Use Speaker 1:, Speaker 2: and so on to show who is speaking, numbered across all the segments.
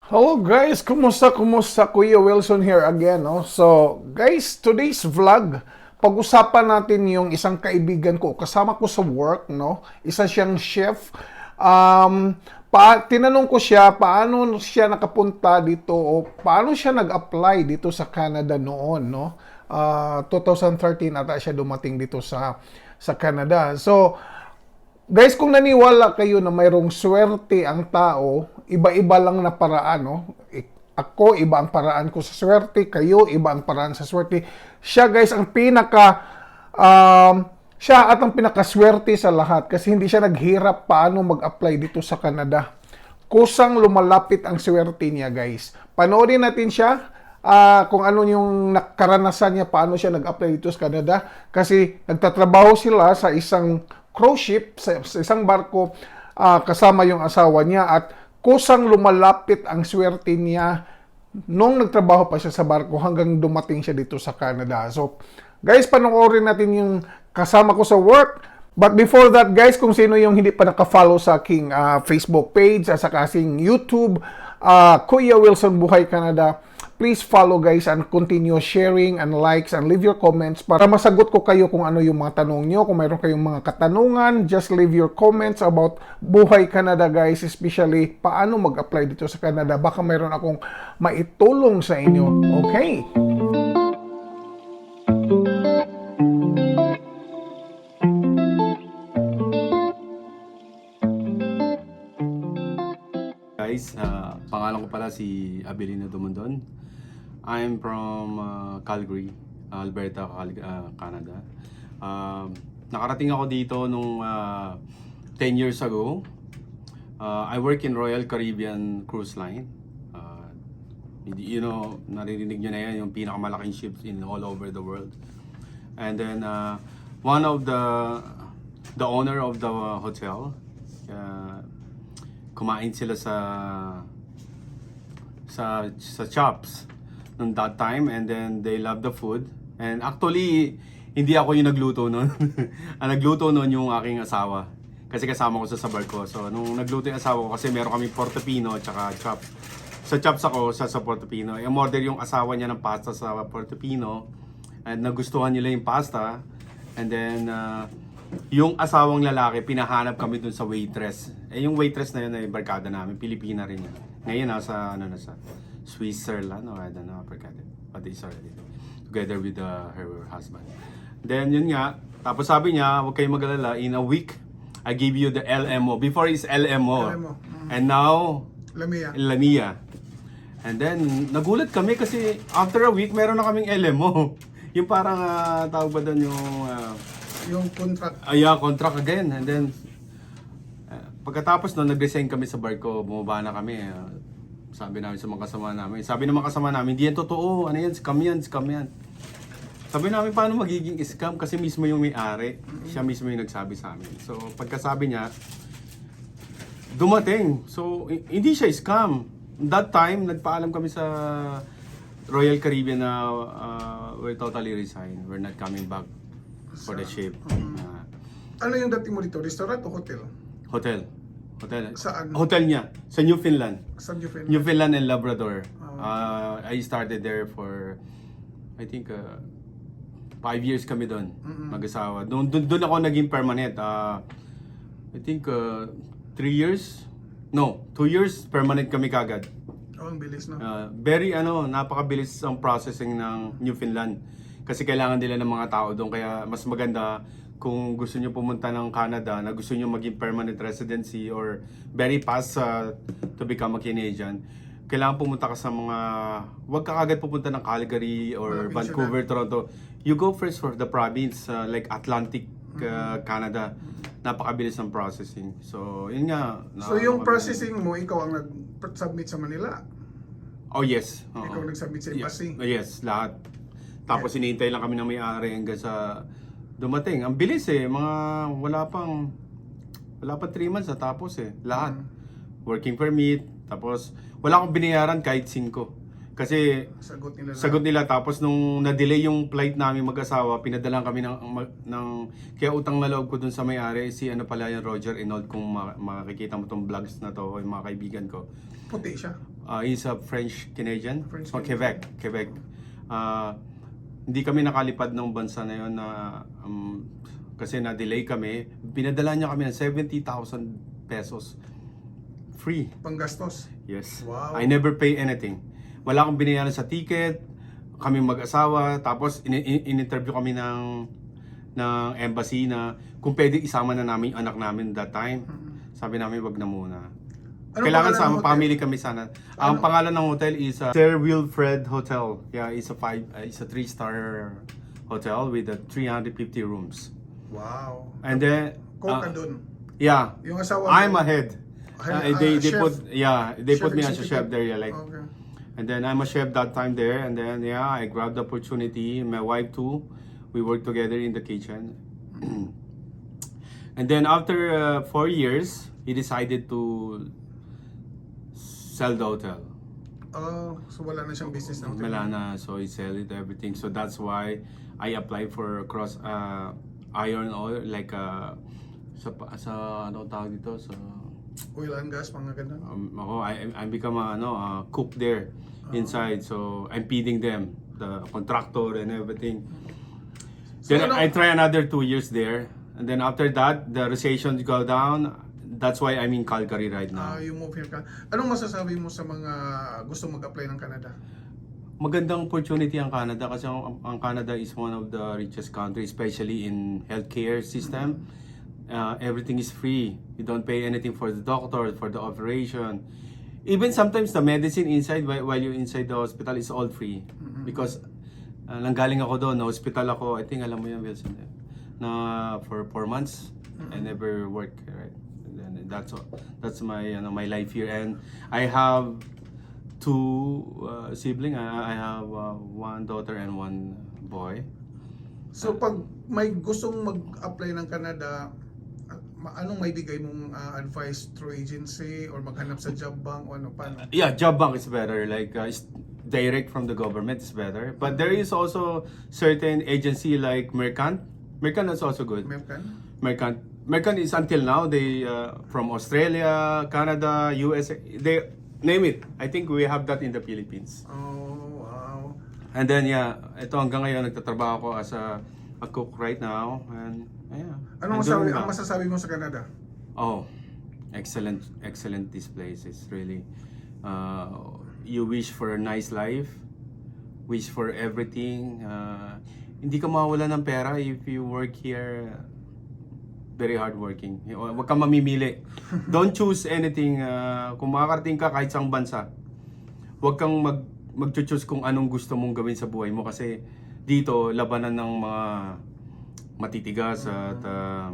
Speaker 1: Hello guys, kumusta Kuya Wilson here again, no? So, guys, today's vlog, pag-usapan natin yung isang kaibigan ko, kasama ko sa work, no? Isa siyang chef. Tinanong ko siya paano siya nakapunta dito o paano siya nag-apply dito sa Canada noon, no? 2013 ata siya dumating dito sa Canada. So, guys, kung naniwala kayo na mayroong swerte ang tao, iba-iba lang na paraan, no? Ako, iba ang paraan ko sa swerte. Kayo, iba ang paraan sa swerte. Siya, guys, siya at ang pinakaswerte sa lahat kasi hindi siya naghirap paano mag-apply dito sa Canada. Kusang lumalapit ang swerte niya, guys. Panoorin natin siya. Kung ano yung nakaranasan niya, paano siya nag-apply dito sa Canada. Kasi nagtatrabaho sila sa isang cruise ship, sa isang barko, kasama yung asawa niya at kusang lumalapit ang swerte niya nung nagtrabaho pa siya sa barko hanggang dumating siya dito sa Canada. So, guys, panoorin natin yung kasama ko sa work. But before that, guys, kung sino yung hindi pa naka-follow sa aking Facebook page at sa aking YouTube, Kuya Wilson Buhay Canada, please follow, guys, and continue sharing and likes and leave your comments para masagot ko kayo kung ano yung mga tanong nyo. Kung mayroon kayong mga katanungan, just leave your comments about Buhay Canada, guys, especially paano mag-apply dito sa Canada. Baka mayroon akong maitulong sa inyo. Okay?
Speaker 2: Guys, pangalan ko pala si Abelino Dumondon. I'm from Calgary, Alberta, Canada. Nakarating ako dito nung 10 years ago. I work in Royal Caribbean Cruise Line. Naririnig nyo na yan, yung pinakamalaking ships in all over the world. And then, one of the owner of the hotel, kumain sila sa shops nung that time, and then they love the food. And actually, hindi ako yung nagluto noon. Ang nagluto noon yung aking asawa. Kasi kasama ko sa barko. So, nung nagluto yung asawa ko, kasi meron kami Portofino at saka chops. Sa chops ako, sa Portofino. I-order yung asawa niya ng pasta sa Portofino. And nagustuhan nila yung pasta. And then, yung asawang lalaki, pinahanap kami dun sa waitress. Yung waitress na yun ay barkada namin, Pilipina rin yun. Ngayon nasa Switzerland, I don't know, barkada. But it's already together with her husband. Then yun nga, tapos sabi niya, huwag kayong mag-alala, in a week, I give you the LMO. Before is LMO. And now, Lamia. And then, nagulat kami kasi after a week, meron na kaming LMO. Yung parang, tawag ba doon
Speaker 1: Yung contract.
Speaker 2: Contract again. And then, pagkatapos nun, nag-resign kami sa barko, bumaba na kami. Sabi namin sa mga kasama namin. Sabi ng mga kasama namin, hindi yan totoo. Ano yan? Scam yan. Sabi namin, paano magiging scam? Kasi mismo yung may-ari. Siya mismo yung nagsabi sa amin. So, pagkasabi niya, dumating. So, hindi siya scam. That time, nagpaalam kami sa Royal Caribbean na we're totally resigned. We're not coming back for the ship.
Speaker 1: Ano yung dating mo dito? Restaurant o hotel?
Speaker 2: Hotel.
Speaker 1: Saan?
Speaker 2: Hotel niya. Sa Newfoundland.
Speaker 1: Sa Newfoundland?
Speaker 2: Newfoundland and Labrador. I started there for, I think, 5 years kami doon. Mag-asawa. Doon ako naging permanent. I think, 3 years? No, 2 years permanent kami kagad.
Speaker 1: Ang bilis, no?
Speaker 2: Napakabilis ang processing ng Newfoundland. Kasi kailangan nila ng mga tao doon. Kaya mas maganda kung gusto nyo pumunta ng Canada, na gusto nyo maging permanent residency or very fast to become a Canadian, kailangan pumunta ka sa mga, huwag ka agad pupunta ng Calgary or Vancouver, Toronto. You go first for the province, like Atlantic, Canada. Napakabilis ng processing. So, yun nga.
Speaker 1: So, yung processing mo, ikaw ang nag-submit sa Manila?
Speaker 2: Oh, yes.
Speaker 1: Ikaw nag-submit sa embassy?
Speaker 2: Yes, lahat. Tapos hinihintay lang kami ng may-ari hanggang sa dumating. Ang bilis wala pang 3 months tapos lahat. Working permit, tapos wala akong binayaran kahit 5. Kasi sagot nila tapos nung na-delay yung flight namin mag-asawa, pinadalan kami ng kaya utang na loob ko dun sa may-ari, si Roger Enold, kung makikita mo tong vlogs na to, yung mga kaibigan ko.
Speaker 1: Puti siya.
Speaker 2: He's a French Canadian.
Speaker 1: French
Speaker 2: So, Quebec. Hindi kami nakalipad ng bansa na yun na kasi na-delay kami. Pinadala niya kami ng 70,000 pesos. Free.
Speaker 1: Panggastos.
Speaker 2: Yes.
Speaker 1: Wow.
Speaker 2: I never pay anything. Wala akong binayaran sa ticket. Kami mag-asawa. Tapos in-interview kami ng embassy na kung pwede isama na namin yung anak namin that time. Sabi namin wag na muna.
Speaker 1: Anong
Speaker 2: Kailangan
Speaker 1: pangalan
Speaker 2: sama
Speaker 1: ng hotel?
Speaker 2: family kami sana. Ang pangalan ng hotel is Sir Wilfred Hotel. Yeah, it's a 3-star hotel with 350 rooms.
Speaker 1: Wow.
Speaker 2: And then
Speaker 1: Coke ka dun.
Speaker 2: yeah,
Speaker 1: Yung asawa
Speaker 2: I'm
Speaker 1: mo,
Speaker 2: ahead. They
Speaker 1: chef.
Speaker 2: put me as a
Speaker 1: executive.
Speaker 2: chef there, yeah, like.
Speaker 1: Okay.
Speaker 2: And then I'm a chef that time there, and then yeah, I grabbed the opportunity. My wife too, we worked together in the kitchen. And then after 4 years, he decided to sell the hotel.
Speaker 1: Oh, so wala na siyang business na hotel.
Speaker 2: Wala na, so he sell it everything. So that's why I applied for cross iron oil, like sa ano tawag dito sa
Speaker 1: Oil and gas, mga ganun.
Speaker 2: ako I become a cook there inside, so I'm feeding them, the contractor and everything.
Speaker 1: So,
Speaker 2: Then I try another 2 years there, and then after that the recession go down. That's why I'm in Calgary right now.
Speaker 1: You move here ka. Anong masasabi mo sa mga gusto mag-apply ng Canada?
Speaker 2: Magandang opportunity ang Canada kasi ang Canada is one of the richest countries, especially in healthcare system. Everything is free. You don't pay anything for the doctor, for the operation. Even sometimes the medicine inside while you're inside the hospital is all free. Because nanggaling ako doon, na hospital ako, I think alam mo yan, Wilson, na for 4 months I never worked, right? And that's my life here, and I have 2 siblings. I have 1 daughter and 1 boy.
Speaker 1: So pag may gustong mag-apply ng Canada, anong may bigay mong advice through agency or maghanap sa job bank o ano paano?
Speaker 2: Yeah, job bank is better. Like it's direct from the government is better. But there is also certain agency like Mercant. Mercant is also good. Mercant is until now they from Australia, Canada, USA, they name it. I think we have that in the Philippines.
Speaker 1: Oh, wow.
Speaker 2: And then yeah, ito hanggang ngayon nagtatrabaho ako as a cook right now, and yeah.
Speaker 1: Anong
Speaker 2: I'm doing
Speaker 1: ang
Speaker 2: well.
Speaker 1: masasabi mo sa Canada?
Speaker 2: Oh, excellent this place. It's really you wish for a nice life, wish for everything. Hindi ka mawawala ng pera if you work here. Very hardworking. Huwag kang mamimili. Don't choose anything. Kung makakarating ka kahit saang bansa, huwag kang mag-choose kung anong gusto mong gawin sa buhay mo, kasi dito labanan ng mga matitigas at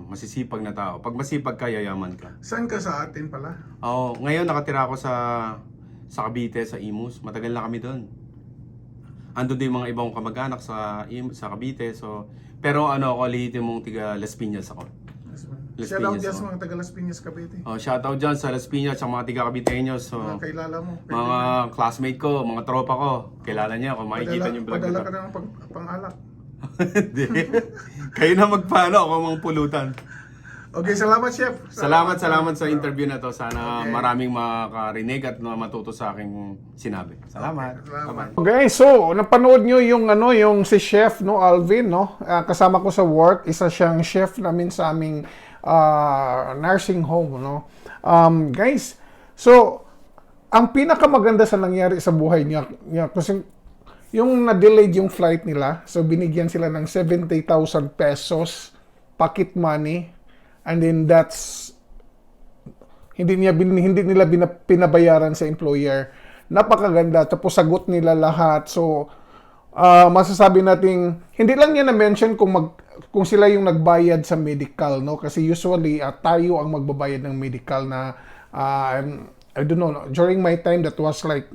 Speaker 2: masisipag na tao. Pag masipag ka, yayaman ka.
Speaker 1: Saan ka sa atin pala?
Speaker 2: Ngayon nakatira ako sa Cavite, sa Imus. Matagal na kami doon. Ando din mga ibang kamag-anak sa Cavite. So, pero ako, lehitimong tiga Las Piñas ako. Las
Speaker 1: Shoutout
Speaker 2: Piñas,
Speaker 1: dyan sa mga taga Las Piñas, Cavite.
Speaker 2: Shoutout dyan sa Las Piñas, sa mga tiga Caviteños. So,
Speaker 1: Mga kailala mo.
Speaker 2: mga classmate ko, mga tropa ko, kilala niya ako, makikita niyo yung vlog
Speaker 1: Padala
Speaker 2: nito.
Speaker 1: ka na ng pang-alak.
Speaker 2: Hindi. Kayo na magpaano, ako mga pulutan.
Speaker 1: Okay, salamat, Chef.
Speaker 2: Salamat sa interview na to. Sana maraming makarinig at matuto sa aking sinabi. Salamat.
Speaker 1: Salamat.
Speaker 2: Bye-bye.
Speaker 1: Okay, so napanood nyo yung si Chef Alvin, no? Kasama ko sa work, isa siyang chef namin sa aming nursing home, no? Guys, so ang pinakamaganda sa nangyari sa buhay niya kasi yung na-delayed yung flight nila, so binigyan sila ng 70,000 pesos pocket money, and then that's hindi nila pinabayaran sa employer. Napakaganda, tapos sagot nila lahat. So masasabi nating hindi lang niya na-mention kung sila yung nagbayad sa medical, no? Kasi usually tayo ang magbabayad ng medical na I don't know, during my time that was like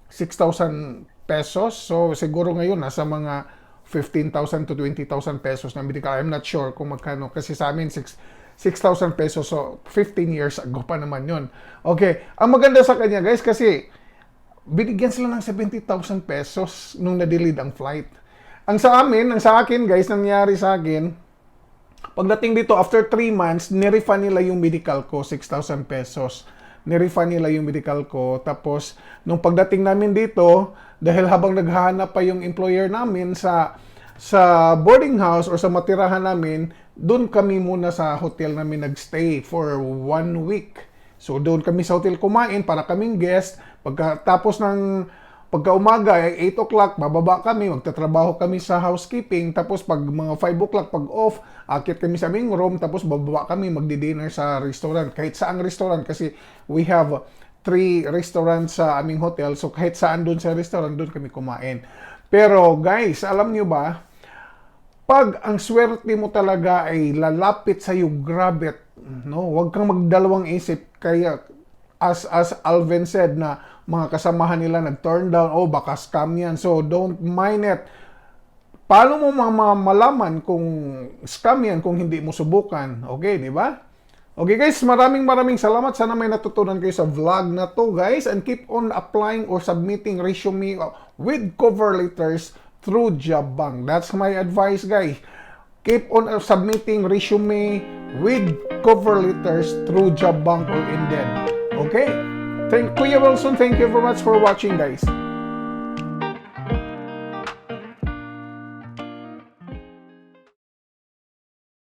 Speaker 1: 6,000 pesos. So siguro ngayon nasa mga 15,000 to 20,000 pesos na medical. I'm not sure kung magkano kasi sa amin 6,000 pesos. So 15 years ago pa naman yun. Okay, ang maganda sa kanya guys kasi binigyan sila ng 70,000 pesos nung na-delayed ang flight. Ang sa akin guys, nangyari sa akin, pagdating dito after 3 months, nirefund nila yung medical ko, 6,000 pesos. nirefund nila yung medical ko. Tapos, nung pagdating namin dito, dahil habang naghahanap pa yung employer namin sa boarding house or sa matirahan namin, doon kami muna sa hotel namin nagstay for 1 week. So doon kami sa hotel kumain para kaming guest. Pagkatapos ng pagkaumaga, 8 o'clock, bababa kami, magtatrabaho kami sa housekeeping. Tapos pag mga 5 o'clock, pag off, akit kami sa aming room. Tapos bababa kami, magdi-dinner sa restaurant. Kahit saang restaurant kasi we have 3 restaurants sa aming hotel. So kahit saan doon sa restaurant, doon kami kumain. Pero guys, alam nyo ba, pag ang swerte mo talaga ay lalapit sa iyo, grabe, no? Huwag kang magdalawang isip. Kaya, as Alvin said, na mga kasamahan nila nag-turn down, oh, baka scam yan. So, don't mind it. Paano mo malaman kung scam yan kung hindi mo subukan? Okay, di ba? Okay guys, maraming salamat. Sana may natutunan kayo sa vlog na to guys. And keep on applying or submitting resume with cover letters through Jobbank. That's my advice, guys. Keep on submitting resume with cover letters through Jobbank or Indeed. Okay? Kuya Wilson, thank you very much for watching, guys.